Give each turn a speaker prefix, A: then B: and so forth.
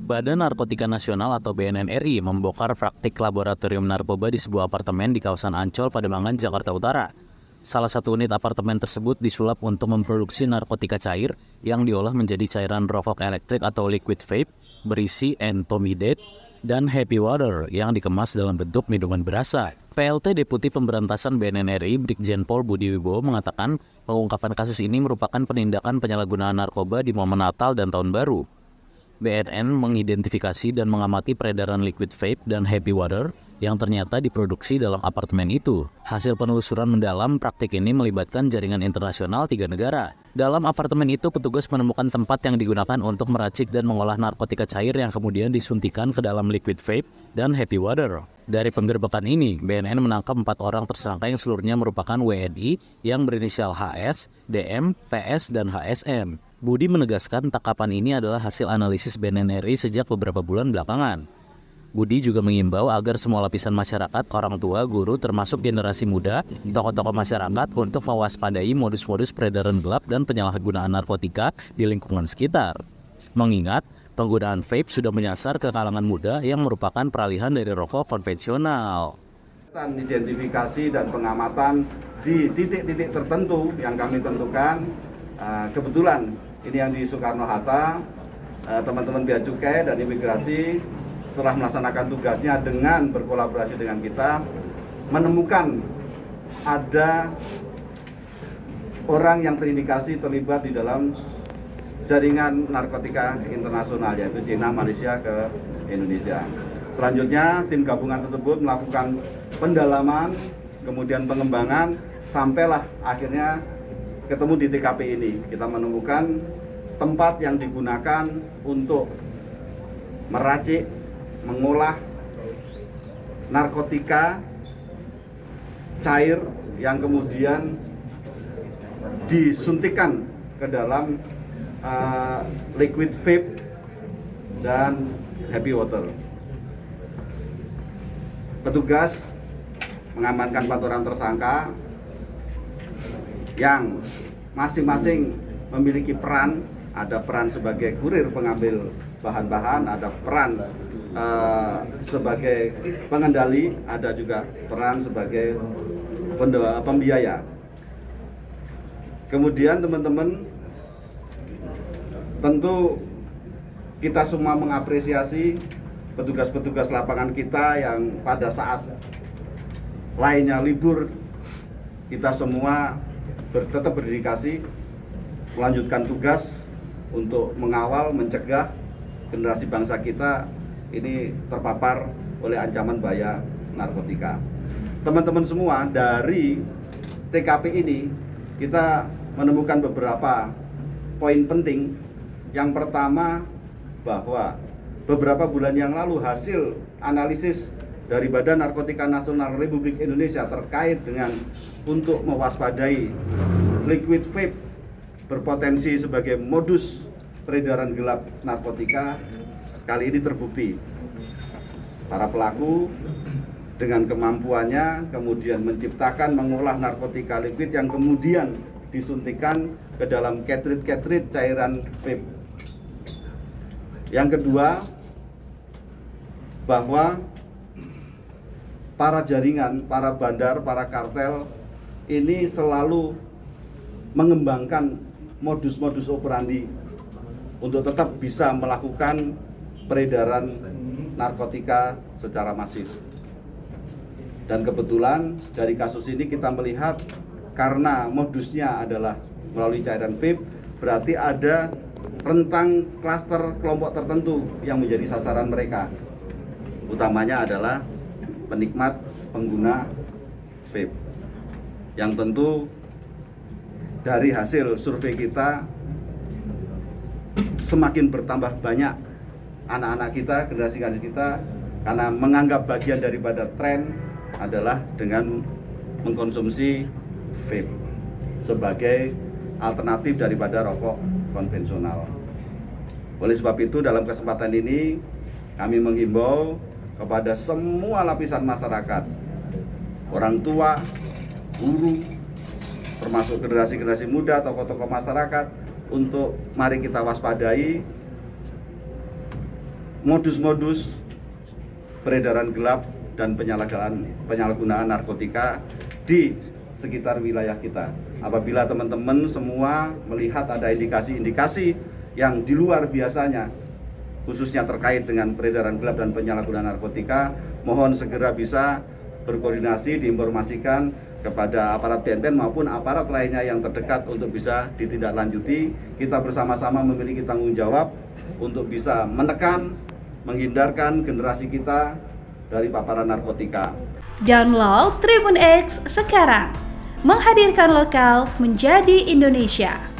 A: Badan Narkotika Nasional atau BNN RI membongkar praktik laboratorium narkoba di sebuah apartemen di kawasan Ancol, Pademangan, Jakarta Utara. Salah satu unit apartemen tersebut disulap untuk memproduksi narkotika cair yang diolah menjadi cairan rokok elektrik atau liquid vape berisi entomidate dan happy water yang dikemas dalam bentuk minuman berasa. PLT Deputi Pemberantasan BNN RI Brigjen Pol Budi Wibowo mengatakan pengungkapan kasus ini merupakan penindakan penyalahgunaan narkoba di momen Natal dan Tahun Baru. BNN mengidentifikasi dan mengamati peredaran liquid vape dan happy water yang ternyata diproduksi dalam apartemen itu. Hasil penelusuran mendalam, praktik ini melibatkan jaringan internasional 3 negara. Dalam apartemen itu, petugas menemukan tempat yang digunakan untuk meracik dan mengolah narkotika cair yang kemudian disuntikan ke dalam liquid vape dan happy water. Dari penggerbekan ini, BNN menangkap 4 orang tersangka yang seluruhnya merupakan WNI yang berinisial HS, DM, PS, dan HSM. Budi menegaskan tangkapan ini adalah hasil analisis BNN RI sejak beberapa bulan belakangan. Budi juga mengimbau agar semua lapisan masyarakat, orang tua, guru, termasuk generasi muda, tokoh-tokoh masyarakat untuk mewaspadai modus-modus peredaran gelap dan penyalahgunaan narkotika di lingkungan sekitar. Mengingat penggunaan vape sudah menyasar ke kalangan muda yang merupakan peralihan dari rokok konvensional.
B: Identifikasi dan pengamatan di titik-titik tertentu yang kami tentukan, kebetulan ini yang di Soekarno-Hatta, teman-teman Bea Cukai dan Imigrasi setelah melaksanakan tugasnya dengan berkolaborasi dengan kita, menemukan ada orang yang terindikasi terlibat di dalam jaringan narkotika internasional, yaitu Cina, Malaysia ke Indonesia. Selanjutnya tim gabungan tersebut melakukan pendalaman, kemudian pengembangan, sampailah akhirnya ketemu di TKP ini. Kita menemukan tempat yang digunakan untuk meracik, mengolah narkotika cair yang kemudian disuntikan ke dalam liquid vape dan happy water. Petugas mengamankan 4 orang tersangka yang masing-masing memiliki peran. Ada peran sebagai kurir pengambil bahan-bahan, ada peran sebagai pengendali, ada juga peran sebagai pembiaya. Kemudian teman-teman, tentu kita semua mengapresiasi petugas-petugas lapangan kita yang pada saat lainnya libur, kita semua tetap berdedikasi melanjutkan tugas untuk mengawal, mencegah generasi bangsa kita ini terpapar oleh ancaman bahaya narkotika. Teman-teman semua, dari TKP ini kita menemukan beberapa poin penting. Yang pertama, bahwa beberapa bulan yang lalu hasil analisis dari Badan Narkotika Nasional Republik Indonesia terkait dengan untuk mewaspadai liquid vape berpotensi sebagai modus peredaran gelap narkotika, kali ini terbukti. Para pelaku dengan kemampuannya kemudian menciptakan, mengolah narkotika liquid yang kemudian disuntikan ke dalam cartridge cairan vape. Yang kedua, bahwa para jaringan, para bandar, para kartel ini selalu mengembangkan modus-modus operandi untuk tetap bisa melakukan peredaran narkotika secara masif. Dan kebetulan dari kasus ini kita melihat karena modusnya adalah melalui cairan vape, berarti ada rentang klaster kelompok tertentu yang menjadi sasaran mereka. Utamanya adalah penikmat pengguna vape. Yang tentu dari hasil survei kita semakin bertambah banyak anak-anak kita, generasi kita, karena menganggap bagian daripada tren adalah dengan mengkonsumsi vape sebagai alternatif daripada rokok konvensional. Oleh sebab itu, dalam kesempatan ini kami menghimbau kepada semua lapisan masyarakat, orang tua, guru, termasuk generasi-generasi muda, tokoh-tokoh masyarakat, untuk mari kita waspadai modus-modus peredaran gelap dan penyalahgunaan narkotika di sekitar wilayah kita. Apabila teman-teman semua melihat ada indikasi-indikasi yang di luar biasanya, khususnya terkait dengan peredaran gelap dan penyalahgunaan narkotika, mohon segera bisa berkoordinasi, diinformasikan kepada aparat BNN maupun aparat lainnya yang terdekat untuk bisa ditindaklanjuti. Kita bersama-sama memiliki tanggung jawab untuk bisa menekan, menghindarkan generasi kita dari paparan narkotika.
C: Download Tribun X sekarang, menghadirkan lokal menjadi Indonesia.